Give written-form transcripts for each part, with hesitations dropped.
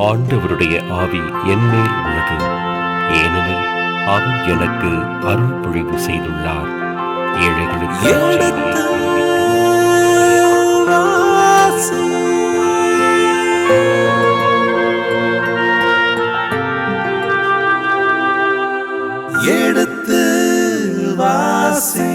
ஆண்டவருடைய ஆவி என்மேல் உள்ளது, ஏனெனில் அவர் எனக்கு அருள் பொழிவு செய்துள்ளார். ஏழைகளுக்கு எடுத்து வாசி.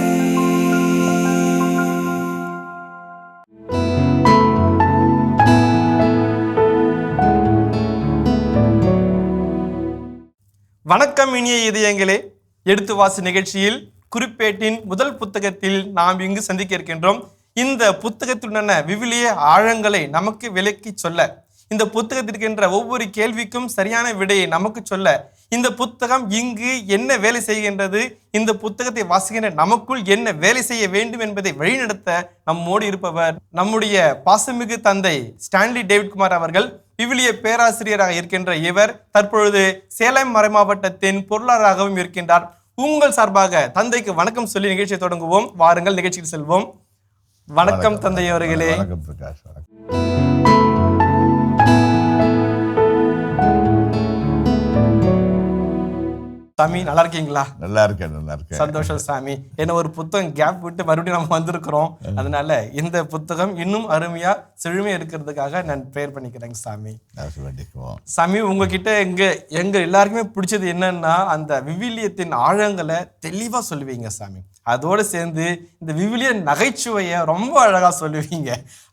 வணக்கம் இனிய இதயங்களே, எடுத்து வாசி நிகழ்ச்சியில் குறிப்பேட்டின் முதல் புத்தகத்தில் நாம் இங்கு சந்திக்க இருக்கின்றோம். இந்த புத்தகத்துடனான விவிலிய ஆழங்களை நமக்கு விளக்கி சொல்ல, இந்த புத்தகத்திற்கின்ற ஒவ்வொரு கேள்விக்கும் சரியான விடையை நமக்கு சொல்ல, இந்த புத்தகம் இங்கு என்ன வேலை செய்கின்றது, இந்த புத்தகத்தை வாசிக்கின்ற நமக்குள் என்ன வேலை செய்ய வேண்டும் என்பதை வழிநடத்த நம்மோடு இருப்பவர் நம்முடைய பாசமிகு தந்தை ஸ்டான்லி டேவிட் குமார் அவர்கள். விவிலிய பேராசிரியராக இருக்கின்ற இவர் தற்பொழுது சேலம் மறைமாவட்டத்தின் பொருளாளராகவும் இருக்கின்றார். உங்கள் சார்பாக தந்தைக்கு வணக்கம் சொல்லி நிகழ்ச்சியை தொடங்குவோம். வாருங்கள், நிகழ்ச்சிக்கு செல்வோம். வணக்கம் தந்தை அவர்களே. வணக்கம் பிரகாஷ். வணக்கம். சாமி, நல்லா இருக்கீங்களா? நல்லா இருக்கேன். சந்தோஷம் சாமி. ஏன்னா ஒரு புத்தகம் கேப் விட்டு மறுபடியும் நம்ம வந்திருக்கிறோம். அதனால இந்த புத்தகம் இன்னும் அருமையா செழுமையா இருக்கிறதுக்காக நான் ப்ரேயர் பண்ணிக்கிறேங்க சாமி. சாமி, உங்ககிட்ட எங்க எல்லாருக்குமே பிடிச்சது என்னன்னா, அந்த விவிலியத்தின் ஆழங்களை தெளிவா சொல்லுவீங்க சாமி. அதோட சேர்ந்து இந்த விவிலிய நகைச்சுவைய ரொம்ப அழகா சொல்லுவீங்க.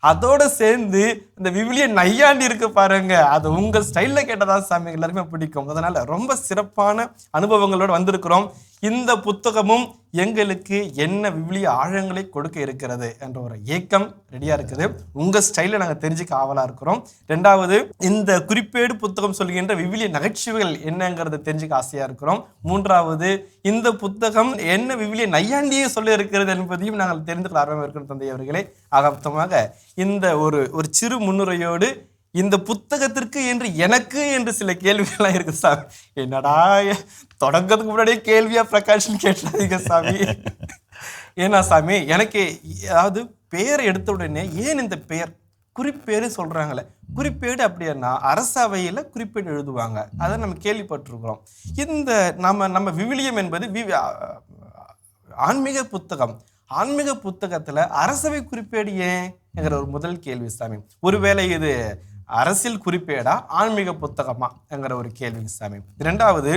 அதோட சேர்ந்து இந்த விவிலிய நையாண்டி இருக்கு பாருங்க, அது உங்க ஸ்டைல்ல கேட்டதான் சாமி எல்லாருமே பிடிக்கும். அதனால ரொம்ப சிறப்பான அனுபவங்களோட வந்திருக்கிறோம். இந்த புத்தகமும் எங்களுக்கு என்ன விவிலிய ஆழங்களை கொடுக்க இருக்கிறது என்ற ஒரு ஏக்கம் ரெடியா இருக்குது. உங்க ஸ்டைல நாங்க தெரிஞ்சுக்க ஆவலா இருக்கிறோம். ரெண்டாவது, இந்த குறிப்பேடு புத்தகம் சொல்கின்ற விவிலிய நகைச்சுவைகள் என்னங்கிறத தெரிஞ்சுக்க ஆசையா இருக்கிறோம். மூன்றாவது, இந்த புத்தகம் என்ன விவிலிய நையாண்டியே சொல்ல இருக்கிறது என்பதையும் நாங்கள் தெரிந்து கொள்ள ஆர்வம் இருக்கிறோம் தந்தை அவர்களே. ஆகமொத்தமாக இந்த ஒரு சிறு முன்னுரையோடு இந்த புத்தகத்திற்கு எனக்கு சில கேள்விகள்லாம் இருக்கு சாமி. என்னடா தொடங்கிறதுக்கு முன்னாடியே கேள்வியா பிரகாஷ்னு கேட்டாதீங்க சாமி. ஏன்னா சாமி, எனக்கு அதாவது பெயர் எடுத்த உடனே ஏன் இந்த பெயர் குறிப்பேடு சொல்றாங்களே, குறிப்பேடு அப்படின்னா அரசவையில குறிப்பேடு எழுதுவாங்க, அதை நம்ம கேள்விப்பட்டிருக்கிறோம். இந்த நம்ம விவிலியம் என்பது ஆன்மீக புத்தகம். ஆன்மீக புத்தகத்துல அரசவை குறிப்பேடு ஏன் என்கிற ஒரு முதல் கேள்வி சாமி. ஒருவேளை இது அரசியல் குறிப்பேடா ஆன்மீக புத்தகமா என்கிற ஒரு கேள்வி சாமி. இரண்டாவது,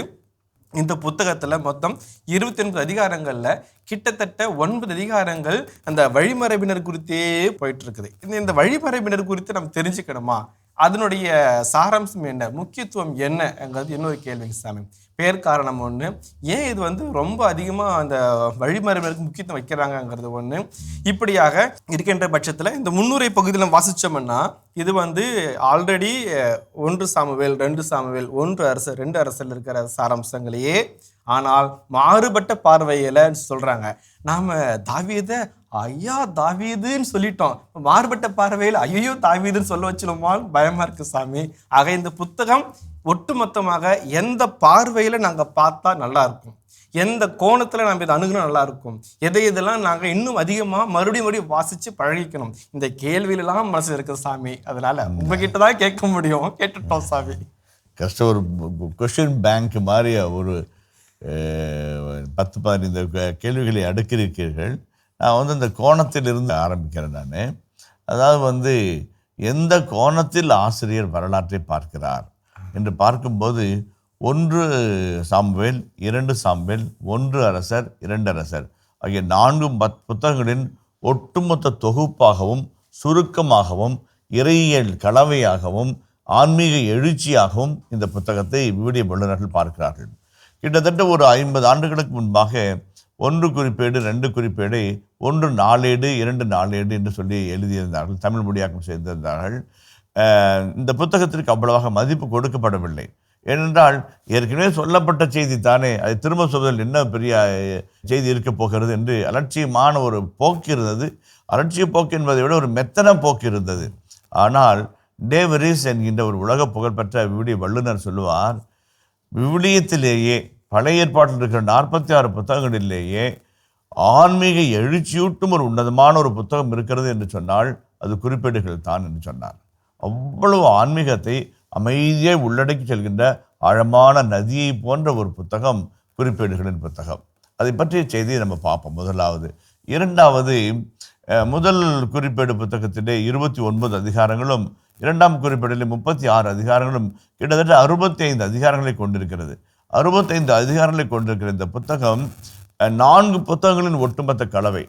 இந்த புத்தகத்துல மொத்தம் 29 அதிகாரங்கள்ல கிட்டத்தட்ட 9 அதிகாரங்கள் அந்த வழிமரபினர் குறித்தே போயிட்டு இருக்குது. இந்த வழிமரபினர் குறித்து நம்ம தெரிஞ்சுக்கணுமா, அதனுடைய சாராம்சம் என்ன, முக்கியத்துவம் என்னங்கிறது இன்னொரு கேள்விங்க சாமி. பேர் காரணம் ஒன்று, ஏன் இது ரொம்ப அதிகமாக அந்த வழிமரபினருக்கு முக்கியத்துவம் வைக்கிறாங்கங்கிறது ஒன்று. இப்படியாக இருக்கின்ற பட்சத்தில் இந்த முன்னுரை பகுதியில் வாசித்தோம்னா, இது ஆல்ரெடி 1 சாமுவேல் 2 சாமுவேல் 1 அரசர் 2 அரசல் இருக்கிற சாராம்சங்களையே, ஆனால் மாறுபட்ட பார்வையில சொல்றாங்க. நாம தாவீதை ஐயா தாவீதுன்னு சொல்லிட்டோம், மாறுபட்ட பார்வையில் ஐயோ தாவீதுன்னு சொல்ல வச்சிடுமா பயமா இருக்கு சாமி. ஆக இந்த புத்தகம் ஒட்டுமொத்தமாக எந்த பார்வையில நாங்க பார்த்தா நல்லா இருக்கும், எந்த கோணத்துல நம்ம இதை அணுகுனா நல்லா இருக்கும், இதெல்லாம் நாங்க இன்னும் அதிகமா மறுபடியும் வாசிச்சு பழகிக்கணும், இந்த கேள்வியிலாம் மனசு இருக்கு சாமி. அதனால உங்ககிட்ட தான் கேட்க முடியும், கேட்டுட்டோம் சாமி. கஷ்டம். ஒரு கொஸ்டின் பேங்க் மாதிரி ஒரு 10-15 கேள்விகளை அடுக்கியிருக்கிறீர்கள். நான் இந்த கோணத்தில் இருந்து ஆரம்பிக்கிறேன். நான் அதாவது எந்த கோணத்தில் ஆசிரியர் வரலாற்றை பார்க்கிறார் என்று பார்க்கும்போது 1 சாமுவேல் 2 சாமுவேல் 1 அரசர் 2 அரசர் ஆகிய 4 புத்தகங்களின் ஒட்டுமொத்த தொகுப்பாகவும் சுருக்கமாகவும் இறையியல் கலவையாகவும் ஆன்மீக எழுச்சியாகவும் இந்த புத்தகத்தை விவிலிய வல்லுநர்கள் பார்க்கிறார்கள். கிட்டத்தட்ட ஒரு 50 ஆண்டுகளுக்கு முன்பாக 1 குறிப்பேடு 2 குறிப்பேடை 1 நாளேடு 2 நாளேடு என்று சொல்லி எழுதியிருந்தார்கள், தமிழ் மொழியாக்கம் செய்திருந்தார்கள். இந்த புத்தகத்திற்கு அவ்வளவாக மதிப்பு கொடுக்கப்படவில்லை. ஏனென்றால் ஏற்கனவே சொல்லப்பட்ட செய்தி தானே, அதை திரும்ப சொல்வதில் என்ன பெரிய செய்தி இருக்க போகிறது என்று அலட்சியமான ஒரு போக்கு இருந்தது. அலட்சிய போக்கு என்பதை விட ஒரு மெத்தன போக்கு இருந்தது. ஆனால் டேவரிஸ் என்கின்ற ஒரு உலக புகழ்பெற்ற விவிலிய வல்லுநர் சொல்லுவார், விவிலியத்திலேயே பழைய ஏற்பாட்டில் இருக்கிற 46 புத்தகங்களிலேயே ஆன்மீக எழுச்சியூட்டும் ஒரு உன்னதமான ஒரு புத்தகம் இருக்கிறது என்று சொன்னால் அது குறிப்பேடுகள் தான் என்று சொன்னார். அவ்வளவு ஆன்மீகத்தை அமைதியை உள்ளடக்கி செல்கின்ற ஆழமான நதியை போன்ற ஒரு புத்தகம் குறிப்பேடுகளின் புத்தகம். அதை பற்றிய செய்தியை நம்ம பார்ப்போம். முதலாவது. இரண்டாவது, முதல் குறிப்பேடு புத்தகத்திலே 29 அதிகாரங்களும், இரண்டாம் குறிப்பேடிலே 36 அதிகாரங்களும், கிட்டத்தட்ட 65 அதிகாரங்களை கொண்டிருக்கிறது. 65 அதிகாரங்களை கொண்டிருக்கிற இந்த புத்தகம் 4 புத்தகங்களின் ஒட்டுமொத்த கலவை.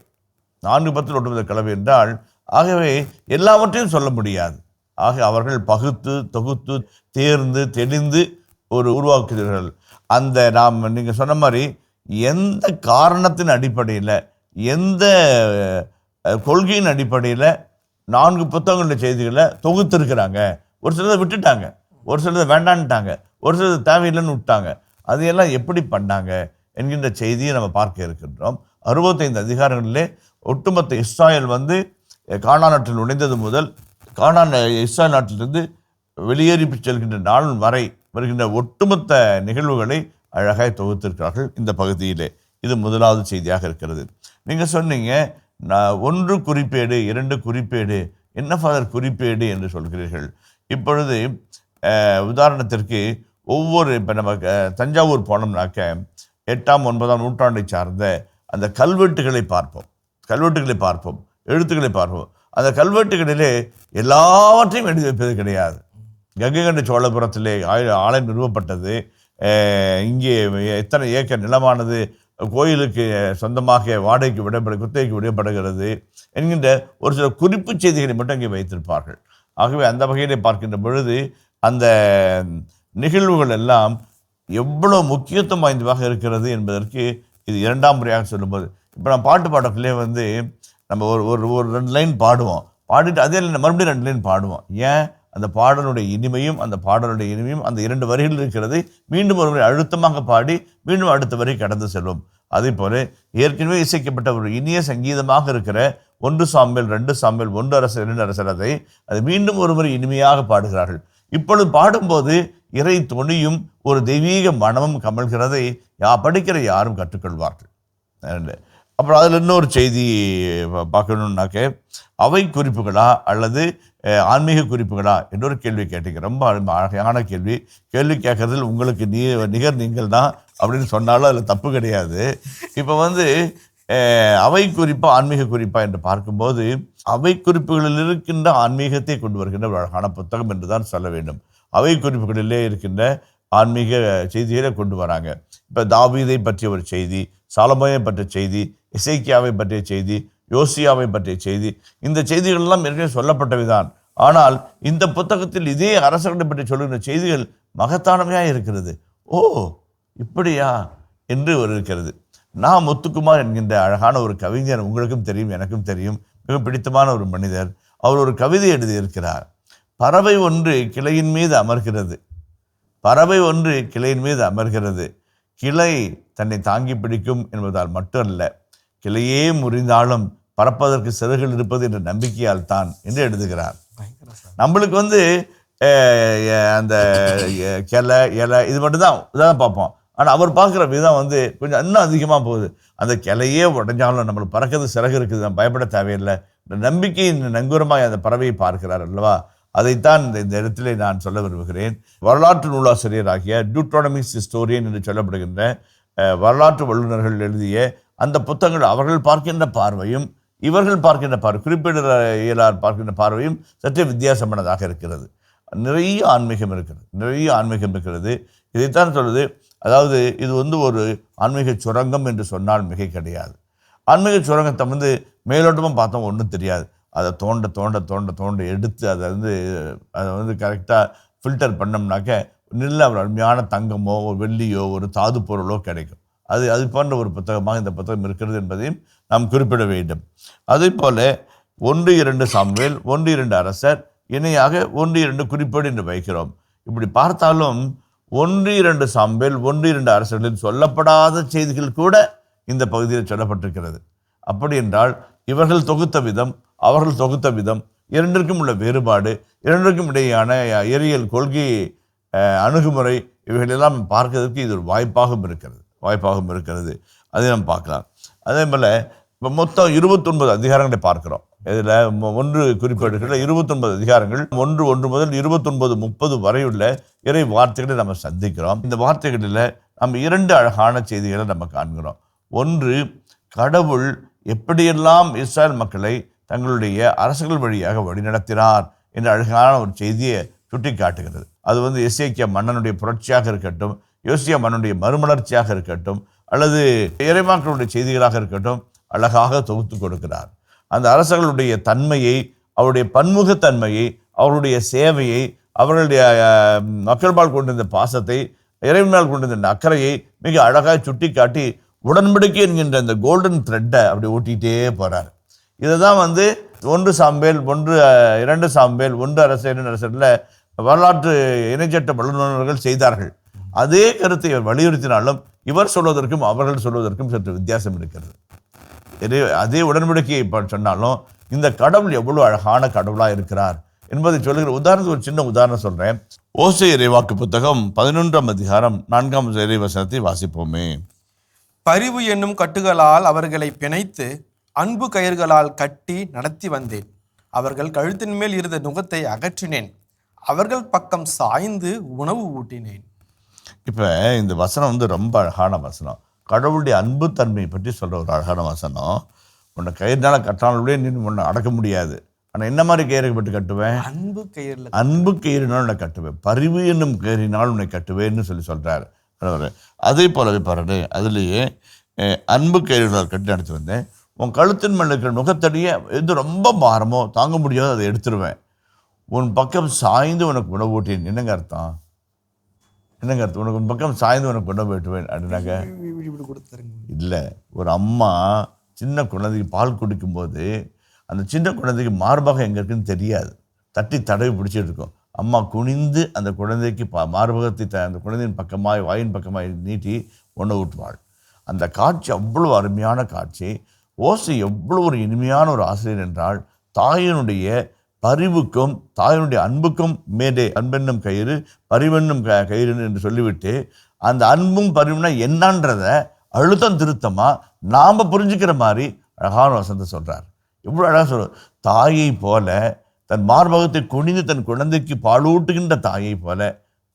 4 புத்தகங்களின் ஒட்டுமொத்த கலவை என்றால், ஆகவே எல்லாவற்றையும் சொல்ல முடியாது. ஆக அவர்கள் பகுத்து தொகுத்து தேர்ந்து தெளிந்து உருவாக்குகிறார்கள். அந்த நீங்கள் சொன்ன மாதிரி எந்த காரணத்தின் அடிப்படையில், எந்த கொள்கையின் அடிப்படையில் 4 புத்தகங்களுடைய செய்திகளை தொகுத்திருக்கிறாங்க. ஒரு சிலதை விட்டுட்டாங்க, ஒரு சிலதை வேண்டான்ட்டாங்க, ஒரு சிலது தேவையில்லைன்னு விட்டாங்க. அதையெல்லாம் எப்படி பண்ணாங்க என்கின்ற செய்தியை நம்ம பார்க்க இருக்கின்றோம். 65 அதிகாரங்களிலே ஒட்டுமொத்த இஸ்ராயல் கானான் நாட்டில் நுழைந்தது முதல் இஸ்ராயல் நாட்டிலிருந்து வெளியேறி செல்கின்ற நாள் வரை வருகின்ற ஒட்டுமொத்த நிகழ்வுகளை அழகாய் தொகுத்திருக்கிறார்கள் இந்த பகுதியிலே. இது முதலாவது செய்தியாக இருக்கிறது. நீங்கள் சொன்னீங்க 1 குறிப்பேடு 2 குறிப்பேடு, என்ன ஃபாதர் குறிப்பேடு என்று சொல்கிறீர்கள். இப்பொழுது உதாரணத்திற்கு இப்போ நம்ம தஞ்சாவூர் போனோம்னாக்க 8ஆம் 9ஆம் நூற்றாண்டை சார்ந்த அந்த கல்வெட்டுகளை பார்ப்போம், எழுத்துக்களை பார்ப்போம். அந்த கல்வெட்டுகளிலே எல்லாவற்றையும் எழுதி வைப்பது கிடையாது. கங்கை கொண்ட சோழபுரத்திலே ஆலயம் நிறுவப்பட்டது, இங்கே எத்தனை ஏக்கர் நிலமானது கோயிலுக்கு சொந்தமாக வாடகைக்கு குத்தகைக்கு விடப்படுகிறது என்கின்ற ஒரு சில குறிப்பு செய்திகளை மட்டும் இங்கே வைத்திருப்பார்கள். ஆகவே அந்த வகையிலே பார்க்கின்ற பொழுது அந்த நிகழ்வுகள் எல்லாம் எவ்வளோ முக்கியத்துவம் வாய்ந்ததாக இருக்கிறது என்பதற்கு இது 2ஆம் முறையாக சொல்லும்போது, இப்போ நம்ம பாட்டு பாடக்குள்ளே நம்ம ஒரு 2 லைன் பாடுவோம், பாடிட்டு அதே மறுபடியும் 2 லைன் பாடுவோம். ஏன்? அந்த பாடலுடைய இனிமையும் அந்த 2 வரிகள் இருக்கிறது மீண்டும் ஒரு முறை அழுத்தமாக பாடி மீண்டும் அடுத்த வரி கடந்து செல்வோம். அதே போல ஏற்கனவே இசைக்கப்பட்ட ஒரு இனிய சங்கீதமாக இருக்கிற 1 சாமுவேல் 2 சாமுவேல் 1 அரசர் 2 அரசர் அதை மீண்டும் ஒரு முறை இனிமையாக பாடுகிறார்கள். இப்பொழுது பாடும்போது இறை தொனியும் ஒரு தெய்வீக மனமும் கமழ்கிறதை படிக்கிற யாரும் கற்றுக்கொள்வார்கள். அப்புறம் அதில் இன்னொரு செய்தி பார்க்கணுன்னாக்க, அவை குறிப்புகளா அல்லது ஆன்மீக குறிப்புகளா என்றொரு கேள்வி கேட்டீங்க. ரொம்ப அழகான கேள்வி. கேள்வி கேட்கறதில் உங்களுக்கு நிகர் நீங்கள் தான் அப்படின்னு சொன்னாலும் அதில் தப்பு கிடையாது. இப்போ அவை குறிப்பா ஆன்மீக குறிப்பா என்று பார்க்கும்போது, அவை குறிப்புகளில் இருக்கின்ற ஆன்மீகத்தை கொண்டு வருகின்ற ஒரு அழகான புத்தகம் என்று தான் சொல்ல வேண்டும். அவை குறிப்புகளிலே இருக்கின்ற ஆன்மீக செய்திகளை கொண்டு வராங்க. இப்போ தாவீதை பற்றிய ஒரு செய்தி, சாலமோனை பற்றிய செய்தி, எசேக்கியாவை பற்றிய செய்தி, யோசியாவை பற்றிய செய்தி, இந்த செய்திகள் எல்லாம் ஏற்கனவே சொல்லப்பட்டவைதான். ஆனால் இந்த புத்தகத்தில் இதே அரசர்களை பற்றி சொல்லுகிற செய்திகள் மகத்தானவையாக இருக்கிறது. ஓ இப்படியா என்று இருக்கிறது. நான் முத்துக்குமார் என்கின்ற அழகான ஒரு கவிஞர், உங்களுக்கும் தெரியும் எனக்கும் தெரியும், மிக பிடித்தமான ஒரு மனிதர். அவர் ஒரு கவிதை எழுதியிருக்கிறார். பறவை ஒன்று கிளையின் மீது அமர்கிறது, கிளை தன்னை தாங்கி பிடிக்கும் என்பதால் மட்டும் அல்ல, கிளையே முறிந்தாலும் பறப்பதற்கு சிறகுகள் இருப்பது என்ற நம்பிக்கையால் தான் என்று எழுதுகிறார். நம்மளுக்கு அந்த கிளை இலை இது மட்டும்தான் இதான் பார்ப்போம். ஆனால் அவர் பார்க்குற விதம் கொஞ்சம் இன்னும் அதிகமாக போகுது. அந்த கிளையே உடைஞ்சாலும் நம்மளுக்கு பறக்கிறது சிறகு இருக்குது, நம்ம பயப்பட தேவையில்லை. இந்த நம்பிக்கையின் நங்கூரமாக அந்த பறவையை பார்க்கிறார் அல்லவா? அதைத்தான் இந்த இடத்திலே நான் சொல்ல விரும்புகிறேன். வரலாற்று நூலாசிரியராகிய டியூட்ரானமிக்ஸ் ஹிஸ்டோரியன் என்று சொல்லப்படுகின்ற வரலாற்று வல்லுநர்கள் எழுதிய அந்த புத்தகங்கள் அவர்கள் பார்க்கின்ற பார்வையும் இவர்கள் பார்க்கின்ற குறிப்பிடலார் பார்க்கின்ற பார்வையும் சற்றே வித்தியாசமானதாக இருக்கிறது. நிறைய ஆன்மீகம் இருக்கிறது. இதைத்தான் சொல்லுது. அதாவது இது ஒரு ஆன்மீக சுரங்கம் என்று சொன்னால் மிகை கிடையாது. ஆன்மீக சுரங்கத்தை மேலோட்டமாக பார்த்தோம் ஒன்றும் தெரியாது. அதை தோண்ட எடுத்து அதை கரெக்டாக ஃபில்டர் பண்ணோம்னாக்க நல்ல ஒரு அருமையான தங்கமோ ஒரு வெள்ளியோ ஒரு தாது பொருளோ கிடைக்கும். அது போன்ற ஒரு புத்தகமாக இந்த புத்தகம் இருக்கிறது என்பதையும் நாம் குறிப்பிட வேண்டும். அதே போல 1-2 சாமுவேல் 1-2 அரசர் இணையாக 1-2 குறிப்பேடு என்று வைக்கிறோம். இப்படி பார்த்தாலும் 1-2 சாமுவேல் 1-2 அரசர்களில் சொல்லப்படாத செய்திகள் கூட இந்த பகுதியில் சொல்லப்பட்டிருக்கிறது. அப்படி என்றால் இவர்கள் தொகுத்த விதம், அவர்கள் தொகுத்த விதம், இரண்டிற்கும் உள்ள வேறுபாடு, இரண்டிற்கும் இடையேயான எரியல் கொள்கை அணுகுமுறை, இவைகளெல்லாம் பார்க்கறதுக்கு இது ஒரு வாய்ப்பாகவும் இருக்கிறது. அதை நாம் பார்க்கலாம். அதே போல் இப்போ மொத்தம் 29 அதிகாரங்களை பார்க்குறோம். இதில் ஒன்று குறிப்பிட்டிருக்கிற 29 அதிகாரங்கள் 1 முதல் 29-30 வரையுள்ள இறை வார்த்தைகளை நம்ம சந்திக்கிறோம். இந்த வார்த்தைகளில் நம்ம 2 அழகான செய்திகளை நம்ம காண்கிறோம். ஒன்று, கடவுள் எப்படியெல்லாம் இஸ்ராயல் மக்களை தங்களுடைய அரசுகள் வழியாக வழிநடத்தினார் என்ற அழகான ஒரு செய்தியை சுட்டி காட்டுகிறது. அது வந்து எசேக்கியா மன்னனுடைய புரட்சியாக இருக்கட்டும், யோசியா மன்னனுடைய மறுமலர்ச்சியாக இருக்கட்டும், அல்லது இறைவாக்களுடைய செய்திகளாக இருக்கட்டும், அழகாக தொகுத்து கொடுக்கிறார். அந்த அரசர்களுடைய தன்மையை, அவருடைய பன்முகத்தன்மையை, அவருடைய சேவையை, அவர்களுடைய மக்கள்பால் கொண்டிருந்த பாசத்தை, இறைவனால் கொண்டிருந்த அக்கறையை மிக அழகாக சுட்டி காட்டி உடன்படிக்கை என்கின்ற அந்த கோல்டன் த்ரெட்டை அப்படி ஓட்டிகிட்டே போகிறார். இதை தான் வந்து 1 சாமுவேல் 2 சாமுவேல் 1 அரசு 2 அரசில் வரலாற்று இணைச்சட்ட வல்லுநர்கள் செய்தார்கள். அதே கருத்தை வலியுறுத்தினாலும் இவர் சொல்வதற்கும் அவர்கள் சொல்வதற்கும் சற்று வித்தியாசம் இருக்கிறது. அதே உடன்படிக்கையை சொன்னாலும் இந்த கடவுள் எவ்வளவு அழகான கடவுளாக இருக்கிறார் என்பதை சொல்லுகிற உதாரணத்துக்கு ஒரு சின்ன உதாரணம் சொல்கிறேன். ஓசை இறைவாக்கு புத்தகம் 11ஆம் அதிகாரம் 4ஆம் இறைவசனத்தை வாசிப்போமே. பரிவு என்னும் கட்டுகளால் அவர்களை பிணைத்து அன்பு கயிர்களால் கட்டி நடத்தி வந்தேன். அவர்கள் கழுத்தின் மேல் இருந்த நுகத்தை அகற்றினேன். அவர்கள் பக்கம் சாய்ந்து உணவு ஊட்டினேன். இப்போ இந்த வசனம் வந்து ரொம்ப அழகான வசனம். கடவுளுடைய அன்பு தன்மையை பற்றி சொல்கிற ஒரு அழகான வசனம். உன்னை கயிறுனால கட்டாலே நீ உன்னை அடக்க முடியாது. ஆனால் என்ன மாதிரி கயிறுப்பட்டு கட்டுவேன்? அன்பு கயிறுனால் உன்னை கட்டுவேன், பரிவு என்னும் கயிறினால் உன்னை கட்டுவேன்னு சொல்கிறார். அதே போலவே பாருங்க, அதுலேயே அன்பு கயிறுகளால் கட்டி நடத்தி வந்தேன். உன் கழுத்தின் மேல் இருக்கிற நுகத்தடியை எது ரொம்ப பாரமோ தாங்க முடியாதோ அதை எடுத்துருவேன். உன் பக்கம் சாய்ந்து உனக்கு உணவு ஊட்டேன். என்னங்க அர்த்தம்? உனக்கு உன் பக்கம் சாய்ந்து உனக்கு உணவு ஊட்டுவேன் அப்படின்னாக்க இல்லை. ஒரு அம்மா சின்ன குழந்தைக்கு பால் குடிக்கும்போது அந்த சின்ன குழந்தைக்கு மார்பகம் எங்கே இருக்குன்னு தெரியாது, தட்டி தடவி பிடிச்சிட்டு இருக்கும். அம்மா குனிந்து அந்த குழந்தைக்கு மார்பகத்தை அந்த குழந்தையின் பக்கமாய் வாயின் பக்கமாய் நீட்டி உணவு ஊட்டுவாள். அந்த காட்சி அவ்வளோ அருமையான காட்சி. ஓசை எவ்வளோ ஒரு இனிமையான ஒரு ஆசிரியர் என்றால், தாயினுடைய பரிவுக்கும் தாயினுடைய அன்புக்கும் மேலே அன்பென்னும் கயிறு பரிவென்னும் கயிறு என்று சொல்லிவிட்டு அந்த அன்பும் பரிவுனா என்னன்றதை அழுத்தம் திருத்தமாக நாம் புரிஞ்சுக்கிற மாதிரி அழகான வசனத்தை சொல்கிறார். எவ்வளோ அழகாக சொல்ற, தாயை போல தன் மார்பகத்தை குனிந்து தன் குழந்தைக்கு பாலூட்டுகின்ற தாயை போல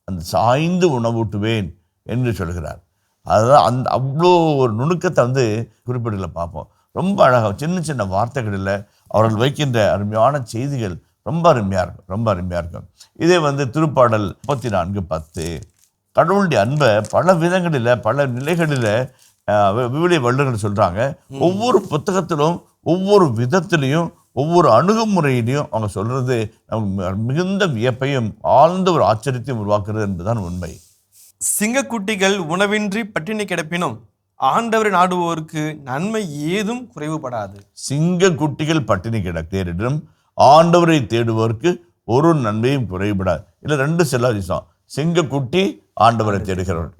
அந்த சாய்ந்து உணவூட்டுவேன் என்று சொல்கிறார். அதுதான் அந்த அவ்வளோ ஒரு நுணுக்கத்தை வந்து குறிப்பிடல பார்ப்போம். ரொம்ப அழகாக சின்ன சின்ன வார்த்தைகளில் அவர்கள் வைக்கின்ற அருமையான செய்திகள் ரொம்ப அருமையாக இருக்கும். இதே வந்து திருப்பாடல் 34:10 கடவுளுடைய அன்பை பல விதங்களில் பல நிலைகளில் விவிலிய வல்லுநர்கள் சொல்கிறாங்க. ஒவ்வொரு புத்தகத்திலும் ஒவ்வொரு விதத்திலையும் ஒவ்வொரு அணுகுமுறையிலையும் அவங்க சொல்கிறது நமக்கு மிகுந்த வியப்பையும் ஆழ்ந்த ஒரு ஆச்சரியத்தையும் உருவாக்குறது என்பதுதான் உண்மை. சிங்கக்குட்டிகள் உணவின்றி பட்டினி கிடப்பினும் ஆண்டவரை நாடுவோருக்கு நன்மை ஏதும் குறைவுபடாது. சிங்கக்குட்டிகள் பட்டினி கிடக்கிலும் ஆண்டவரை தேடுவோருக்கு ஒரு நன்மையும் குறைவுபடாது. இல்லை 2 சிலாதிசம். சிங்கக்குட்டி ஆண்டவரை தேடுகிறவர்,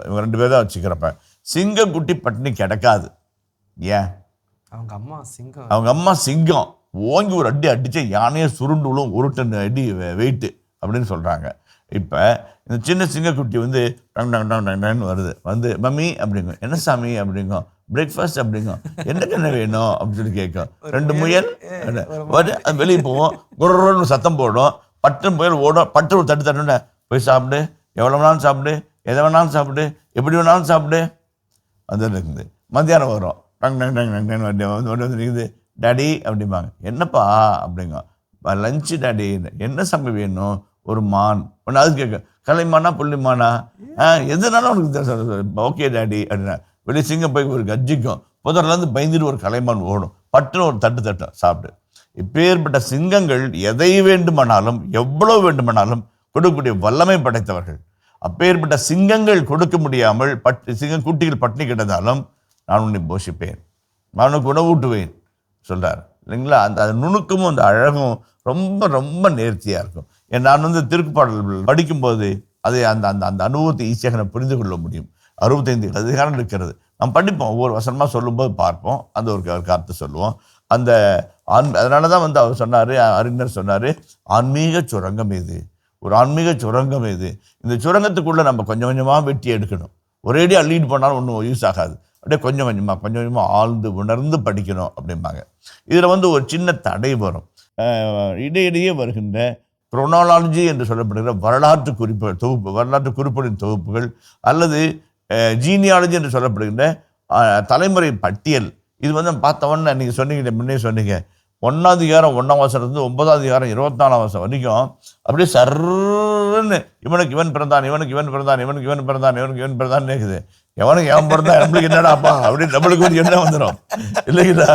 இவங்க ரெண்டு பேர் தான் வச்சுக்கிறப்ப. சிங்கக்குட்டி பட்டினி கிடக்காது. ஏன்? அவங்க அம்மா சிங்கம் ஓங்கி ஒரு அடி அடிச்சா யானையை சுருண்டு விழும், 1 டன் அடி வெயிட்டு அப்படின்னு சொல்கிறாங்க. இப்போ இந்த சின்ன சிங்கக்குட்டி வந்து டங் டங் டங் டங் டங்னு வந்து மம்மி அப்படிங்கும், என்ன சாமி அப்படிங்கும், பிரேக்ஃபாஸ்ட் அப்படிங்கும், என்ன வேணும் அப்படின்னு சொல்லி கேட்கும். 2 முயல் அது வெளியே போவோம், குரன்னு சத்தம் போடும், பட்டு முயல் ஓடும், பட்டு ஒரு தட்டு தட்டுன்னு போய் சாப்பிடு, எவ்வளோ வேணாலும் சாப்பிடு, எதை வேணாலும் சாப்பிடு, எப்படி வேணாலும் சாப்பிடு. அது இருக்குது. மத்தியானம் வரும், டங் டங் டங் டங் வந்து இருக்குது, டாடி அப்படிம்பாங்க. என்னப்பா அப்படிங்க, லஞ்சு டாடி, என்ன சாமி வேணும், ஒரு மான் ஒன்று. அது கேட்க, கலைமானா புள்ளிமானா, எதுனாலும் உனக்கு ஓகே டாடி அப்படின்னா. வெளியே சிங்கம் போய் ஒரு கர்ஜிக்கும், புதர்லேருந்து பயந்துட்டு ஒரு கலைமான் ஓடும், பட்டுன்னு ஒரு தட்டு தட்டும் சாப்பிடு. இப்பேற்பட்ட சிங்கங்கள் எதை வேண்டுமானாலும் எவ்வளவு வேண்டுமானாலும் கொடுக்கக்கூடிய வல்லமை படைத்தவர்கள். அப்பேற்பட்ட சிங்கங்கள் கொடுக்க முடியாமல் சிங்கக்குட்டிகள் பட்டினி கிடந்தாலும் நான் உன்னை போஷிப்பேன், நான் உனக்கு உணவூட்டுவேன் சொல்கிறார் இல்லைங்களா. அந்த நுணுக்கமும் அந்த அழகும் ரொம்ப ரொம்ப நேர்த்தியாக இருக்கும். நான் வந்து திருக்குப்பாடல் படிக்கும்போது அதை அந்த அந்த அந்த அனுபவத்தை ஈஸியாக நான் புரிந்து கொள்ள முடியும். 65 அதிகாரம் இருக்கிறது, நாம் படிப்போம், ஒவ்வொரு வசனமாக சொல்லும்போது பார்ப்போம், அந்த ஒரு கருத்தை சொல்லுவோம். அந்த அதனால தான் வந்து அவர் சொன்னார், அறிஞர் சொன்னார், ஆன்மீக சுரங்கம் இது, ஒரு ஆன்மீக சுரங்கம் இது. இந்த சுரங்கத்துக்குள்ளே நம்ம கொஞ்சம் கொஞ்சமாக வெட்டி எடுக்கணும். ஒரேடி அள்ளிட்டு போனாலும் ஒன்றும் யூஸ் ஆகாது. அப்படியே கொஞ்சம் கொஞ்சமாக ஆழ்ந்து உணர்ந்து படிக்கணும் அப்படிம்பாங்க. இதில் வந்து ஒரு சின்ன தடை வரும். இடையிடையே வருகின்ற குரோனாலஜி என்று சொல்லப்படுகிற வரலாற்று குறிப்புகளின் தொகுப்புகள் அல்லது ஜீனியாலஜி என்று சொல்லப்படுகின்ற தலைமுறை பட்டியல். இது வந்து பார்த்தவொன்னே நீங்கள் சொன்னீங்க, முன்னே சொன்னீங்க, 1ஆம் அதிகாரம் 1ஆம் வசனத்துலேருந்து 9ஆம் அதிகாரம் 24ஆம் வசனம் வரைக்கும் அப்படியே சர்ன்னு இவன் பிறந்தான், இவனுக்கு இவன் பிறந்தான் இருக்குது. எவனுக்கு எவன் பிறந்தா நம்மளுக்கு என்னடாப்பா அப்படின்னு நம்மளுக்கு ஒரு எண்ணம் வந்துடும் இல்லைங்களா?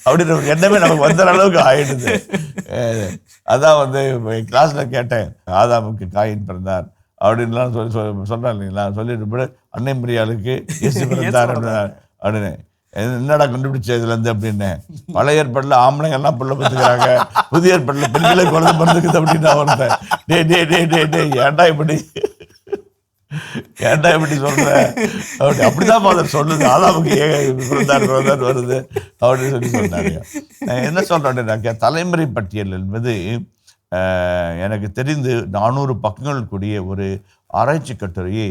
அப்படின்னு ஒரு எண்ணமே நமக்கு வந்துற அளவுக்கு ஆயிடுது. அதான் வந்து கிளாஸில் கேட்டேன், ஆதாமுக்கு காயின் பிறந்தார் அப்படின்லாம் சொல்கிறேன் இல்லைங்களா? சொல்லிட்டு அன்னை மரியாளுக்கு இயேசு பிறந்தார் அப்படின்னு. என்னடா கண்டுபிடிச்சதுலேருந்து அப்படின்னு. பழைய ஏற்பாட்டில் ஆம்பளைங்கெல்லாம் பிள்ளை பத்துக்கிறாங்க, புதிய ஏற்பாட்டில் பெண்களை குழந்தை பிறந்துக்குது அப்படின்னு நான் ஒருத்தன். டே ஏன்டா இப்படி சொல்ற அப்படி அப்படிதான் ஃபாதர் சொல்லுது. ஆதாமுக்கு பிறந்தார் வருது அப்படின்னு சொல்லி சொன்னாங்க. என்ன சொல்றேன்னாக்கா, தலைமுறை பட்டியல் என்பது எனக்கு தெரிந்து 400 பக்கங்கள் கூடிய ஒரு ஆராய்ச்சி கட்டுரையை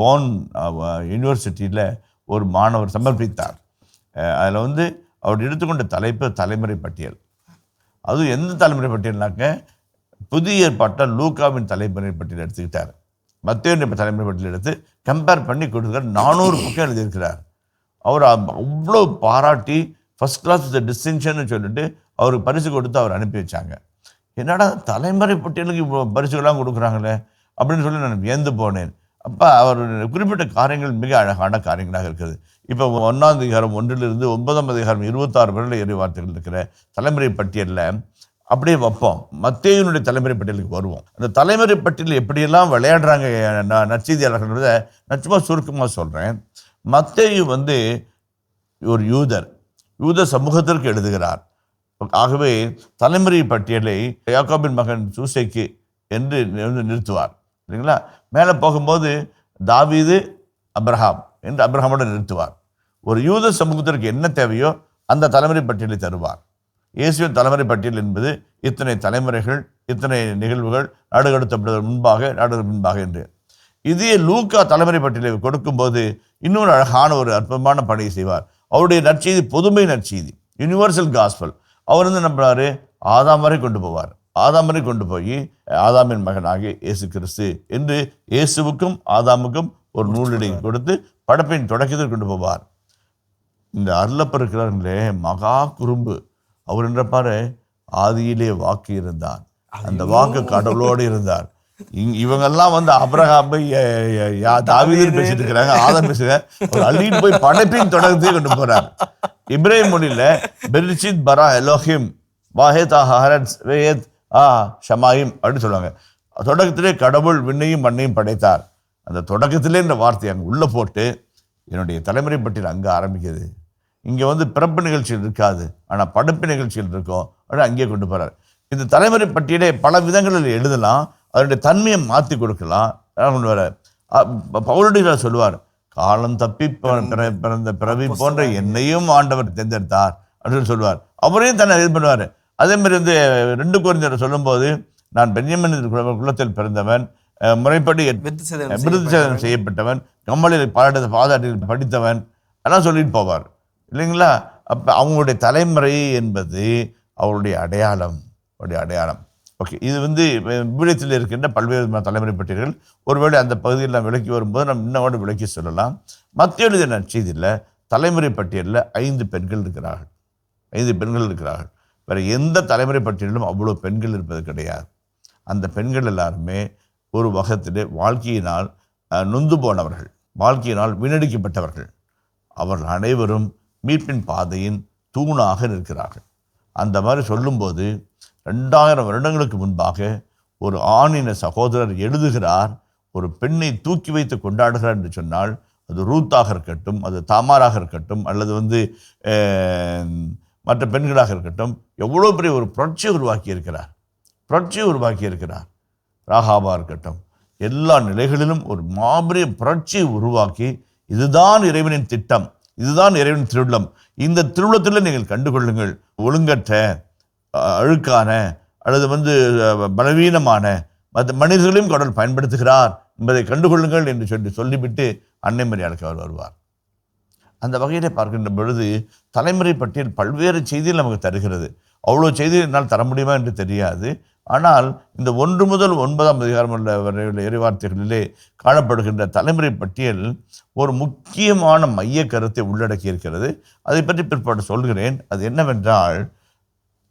போன் யூனிவர்சிட்டியில் ஒரு மாணவர் சமர்ப்பித்தார். அதில் வந்து அவர் எடுத்துக்கொண்ட தலைப்பு தலைமுறை பட்டியல். அதுவும் எந்த தலைமுறை பட்டியல்னாக்க, புதிய ஏற்பாட்டில் லூக்காவின் தலைமுறை பட்டியல் எடுத்துக்கிட்டார். மத்தேயுவின் தலைமுறை பட்டியல் எடுத்து கம்பேர் பண்ணி கொடுக்குறார். 400 பக்கம் எழுதியிருக்கிறார். அவர் அவ்வளோ பாராட்டி ஃபர்ஸ்ட் கிளாஸ் டிஸ்டிங்ஷன் சொல்லிட்டு அவருக்கு பரிசு கொடுத்து அவர் அனுப்பி வச்சாங்க. என்னடா தலைமுறை பட்டியலுக்கு இப்போ பரிசுகள்லாம் கொடுக்குறாங்களே அப்படின்னு சொல்லி நான் வியந்து போனேன். அப்போ அவர் குறிப்பிட்ட காரியங்கள் மிக அழகான காரியங்களாக இருக்குது. இப்போ 1ஆம் அதிகாரம் 1லிருந்து 9ஆம் அதிகாரம் 26 வரை இறை வார்த்தைகள் இருக்கிற தலைமுறை பட்டியலில் அப்படியே வைப்போம். மத்தேயுனுடைய தலைமுறை பட்டியலுக்கு வருவோம். அந்த தலைமுறை பட்டியலில் எப்படியெல்லாம் விளையாடுறாங்க நற்செய்தியாளர்கள்ன்றதை நான் சும்மா சுருக்கமாக சொல்கிறேன். மத்தேயு வந்து ஒரு யூத சமூகத்திற்கு எழுதுகிறார். ஆகவே தலைமுறை பட்டியலை யாக்கோபின் மகன் சூசைக்கு என்று நிறுத்துவார் இல்லைங்களா? மேலே போகும்போது தாவீது அப்ரஹாம் என்று அப்ரஹாமோடு நிறுத்துவார். ஒரு யூத சமூகத்திற்கு என்ன தேவையோ அந்த தலைமுறை பட்டியலை தருவார். இயேசுவின் தலைமுறை பட்டியல் என்பது இத்தனை தலைமுறைகள், இத்தனை நிகழ்வுகள், நாடு கடத்தப்படுவதற்கு முன்பாக என்று. இதே லூக்கா தலைமுறை பட்டியலை கொடுக்கும்போது இன்னொரு அழகான ஒரு அற்புதமான பணியை செய்வார். அவருடைய நற்செய்தி பொதுமை நற்செய்தி, யூனிவர்சல் காஸ்பல். அவர் வந்து நம்புறாரு ஆதாம் வரை கொண்டு போவார். ஆதாம் வரை கொண்டு போய் ஆதாமின் மகனாகிய இயேசு கிறிஸ்து என்று இயேசுவுக்கும் ஆதாமுக்கும் ஒரு நூலிடை கொடுத்து படைப்பின் தொடக்கத்தில் கொண்டு போவார். இந்த அருளப்பர் இருக்கிறார்களே மகா குறும்பு. அவர் என்றப்பாரு ஆதியிலே வாக்கு இருந்தார், அந்த வாக்கு கடவுளோடு இருந்தார். இவங்கெல்லாம் வந்து அப்ரஹாமை தாவீது பேசிட்டு இருக்கிறாங்க, ஆதாம் பேசுகிறாங்க. ஒரு அள்ளிட்டு போய் படைப்பின் தொடக்கத்தையே கொண்டு போறார். இப்ராஹிம் மொழியில பெர்ஷித் பரா எலோஹிம் வாஹேத் ஹரத் வேத் ஷமாயிம் அப்படின்னு சொல்லுவாங்க. தொடக்கத்திலே கடவுள் விண்ணையும் மண்ணையும் படைத்தார். அந்த தொடக்கத்திலே இந்த வார்த்தை அங்கே உள்ளே போட்டு என்னுடைய தலைமுறை பட்டியல் அங்கே ஆரம்பிக்குது. இங்கே வந்து பிறப்பு நிகழ்ச்சிகள் இருக்காது, ஆனால் படைப்பு நிகழ்ச்சிகள் இருக்கும் அப்படின்னு அங்கேயே கொண்டு போகிறார். இந்த தலைமுறை பட்டியலை பல விதங்களில் எழுதலாம், அதனுடைய தன்மையை மாற்றி கொடுக்கலாம். கொண்டு வர பவுலடிகளை சொல்லுவார், காலம் தப்பி பிறந்த பிறவி போன்ற என்னையும் ஆண்டவர் தேர்ந்தெடுத்தார் அப்படின்னு சொல்லுவார். அவரையும் தன்னை இது பண்ணுவார். அதே மாதிரி வந்து 2 கொரிந்தியர் சொல்லும்போது, நான் பென்யமின் குலத்தில் பிறந்தவன், முறைப்படி விருதுசேதனம் செய்யப்பட்டவன், கம்மலில் பாதாட்டில் படித்தவன் எல்லாம் சொல்லிட்டு போவார் இல்லைங்களா? அப்போ அவங்களுடைய தலைமுறை என்பது அவருடைய அடையாளம். ஓகே, இது வந்து விவிலியத்தில் இருக்கின்ற பல்வேறு தலைமுறை பட்டியல்கள். ஒருவேளை அந்த பகுதியில் நாம் விளக்கி வரும்போது நம்ம இன்னோடு விளக்கி சொல்லலாம். மத்திய எழுதிய நற்செய்தியில் தலைமுறை பட்டியலில் 5 பெண்கள் இருக்கிறார்கள். 5 பெண்கள் இருக்கிறார்கள். வேறு எந்த தலைமுறை பட்டியலிலும் அவ்வளோ பெண்கள் இருப்பது கிடையாது. அந்த பெண்கள் எல்லாருமே ஒரு வகத்திலே வாழ்க்கையினால் நொந்து போனவர்கள், வாழ்க்கையினால் வீணடிக்கப்பட்டவர்கள். அவர்கள் அனைவரும் மீட்பின் பாதையின் தூணாக நிற்கிறார்கள். அந்த மாதிரி சொல்லும்போது 2000 வருடங்களுக்கு முன்பாக ஒரு ஆணின சகோதரர் எழுதுகிறார், ஒரு பெண்ணை தூக்கி வைத்து கொண்டாடுகிறார் என்று சொன்னால், அது ரூத்தாக இருக்கட்டும், அது தாமாராக இருக்கட்டும், அல்லது வந்து மற்ற பெண்களாக இருக்கட்டும், எவ்வளோ பெரிய ஒரு புரட்சியை உருவாக்கி இருக்கிறார். ராகாபா இருக்கட்டும், எல்லா நிலைகளிலும் ஒரு மாபெரும் புரட்சியை உருவாக்கி, இதுதான் இறைவனின் திட்டம், இதுதான் இறைவனின் திருவுள்ளம், இந்த திருவுள்ளத்தில் நீங்கள் கண்டுகொள்ளுங்கள், ஒழுங்கற்ற அழுக்கான அல்லது வந்து பலவீனமான மற்ற மனிதர்களையும் கடவுள் பயன்படுத்துகிறார் என்பதை கண்டுகொள்ளுங்கள் என்று சொல்லிவிட்டு அன்னை மரியாளுக்கு அவர் வருவார். அந்த வகையிலே பார்க்கின்ற பொழுது தலைமுறை பட்டியல் பல்வேறு செய்திகள் நமக்கு தருகிறது. அவ்வளோ செய்தி என்னால் தர முடியுமா என்று தெரியாது. ஆனால் இந்த 1 முதல் 9ஆம் அதிகாரம் உள்ள இறைவார்த்தைகளிலே காணப்படுகின்ற தலைமுறை பட்டியல் ஒரு முக்கியமான மைய கருத்தை உள்ளடக்கி இருக்கிறது. அதை பற்றி பிற்பாடு சொல்கிறேன். அது என்னவென்றால்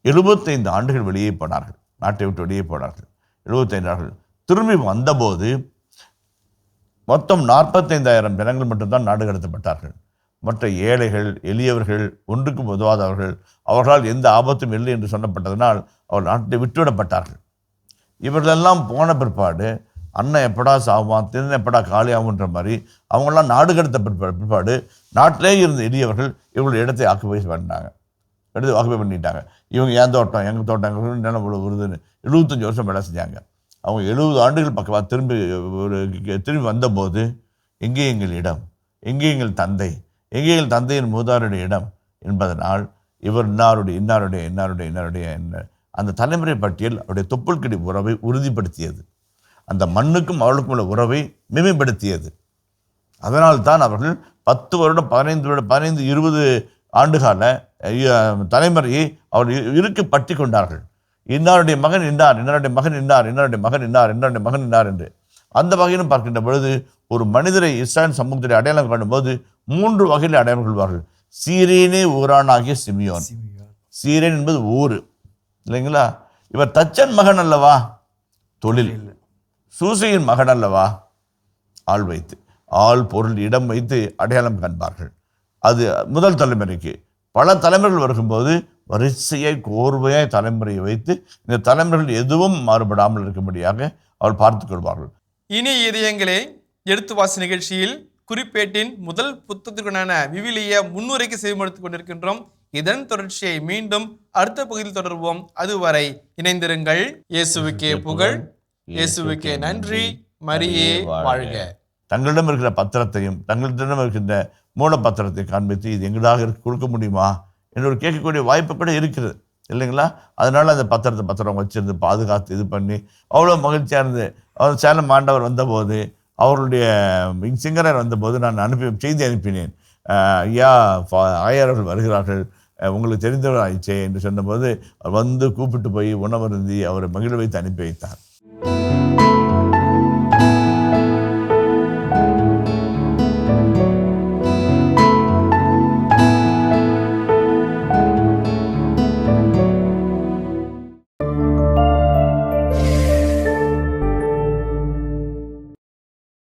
75 ஆண்டுகள் வெளியே போனார்கள், நாட்டை விட்டு வெளியே போனார்கள். 75 ஆண்டுகள் திரும்பி வந்தபோது மொத்தம் 45,000 ஜனங்கள் மட்டும்தான் நாடு கடத்தப்பட்டார்கள். மற்ற ஏழைகள், எளியவர்கள், ஒன்றுக்கும் உதவாதவர்கள், அவர்களால் எந்த ஆபத்தும் இல்லை என்று சொல்லப்பட்டதனால் அவர் நாட்டை விட்டுவிடப்பட்டார்கள். இவர்களெல்லாம் போன பிற்பாடு அண்ணன் எப்படா சாவான், திறன் எப்படா காலியாகுன்ற மாதிரி அவங்களாம் நாடு கடத்த பிற்பாடு நாட்டிலே இருந்த எளியவர்கள் இவங்களுடைய இடத்தை ஆக்குபை பண்ணிட்டாங்க, ஆக்குபை பண்ணிட்டாங்க. இவங்க என் தோட்டம், எங்கள் தோட்டம், எங்களுக்கு நிலம் இவ்வளோ வருதுன்னு 75 வருஷம் வேலை செஞ்சாங்க. அவங்க 70 ஆண்டுகள் பக்கமாக திரும்பி வந்தபோது எங்கே எங்கள் இடம், எங்கே எங்கள் தந்தை, எங்கே எங்கள் தந்தையின் மூதாருடைய இடம் என்பதனால் இவர் இன்னாருடைய அந்த தலைமுறை பட்டியல் அவருடைய தொப்புள்கடி உறவை உறுதிப்படுத்தியது. அந்த மண்ணுக்கும் அவளுக்கும் உள்ள உறவை மேம்படுத்தியது. அதனால்தான் அவர்கள் 10 வருடம் 15 20 ஆண்டுகால தலைமுறையை அவர்கள் இறுக்கி பற்றி கொண்டார்கள். இன்னாருடைய மகன் இன்னார், இன்னாருடைய மகன் இன்னார், இன்னாருடைய மகன் இன்னார், இன்னாருடைய மகன் இன்னார் என்று. அந்த வகையிலும் பார்க்கின்ற பொழுது ஒரு மனிதரை இஸ்ராயேல் சமூகத்தை அடையாளம் காணும்போது 3 வகையில் அடையாளம் கொள்வார்கள். சீரேனே ஊரானாகிய சிமியோன். சீரேன் என்பது ஊர் இல்லைங்களா? இவர் தச்சன் மகன் அல்லவா, தொழில். சூசையின் மகன் அல்லவா, ஆள் வைத்து, ஆள் பொருள் இடம் வைத்து அடையாளம் காண்பார்கள். அது முதல் தலைமுறைக்கு. பல தலைமுறைகள் வரும்போது வரிசையாய் கோர்வையாய் தலைமுறையை வைத்து இந்த தலைமுறைகள் எதுவும் மாறுபடாமல் இருக்கும்படியாக அவர் பார்த்துக் கொள்வார்கள். இனி இதயங்களே, எடுத்து வாசி நிகழ்ச்சியில் குறிப்பேட்டின் முதல் புத்தகத்திற்கான விவிலிய முன்னுரைக்கு செய்யப்படுத்திக் கொண்டிருக்கின்றோம். இதன் தொடர்ச்சியை மீண்டும் அடுத்த பகுதியில் தொடர்வோம். அதுவரை இணைந்திருங்கள். இயேசுவுக்கே புகழ், இயேசுவுக்கே நன்றி, மரியே வாழ்க. தங்களிடம் இருக்கிற பத்திரத்தையும் தங்களிடம் இருக்கின்ற மூல பத்திரத்தை காண்பித்து இது எங்களாக கொடுக்க முடியுமா என்று ஒரு கேட்கக்கூடிய வாய்ப்பு கூட இருக்கிறது இல்லைங்களா? அதனால அந்த பத்திரம் வச்சிருந்து பாதுகாத்து இது பண்ணி அவ்வளோ மகிழ்ச்சியாக இருந்து அவர் சேலம் ஆண்டவர் வந்தபோது, அவருடைய சிங்கரர் வந்தபோது நான் செய்தி அனுப்பினேன். ஐயா ஆயர்கள் வருகிறார்கள், உங்களுக்கு தெரிந்தவர் ஆயிடுச்சே என்று சொன்னபோது அவர் வந்து கூப்பிட்டு போய் உணவருந்தி அவரை மகிழ வைத்து அனுப்பி வைத்தார்.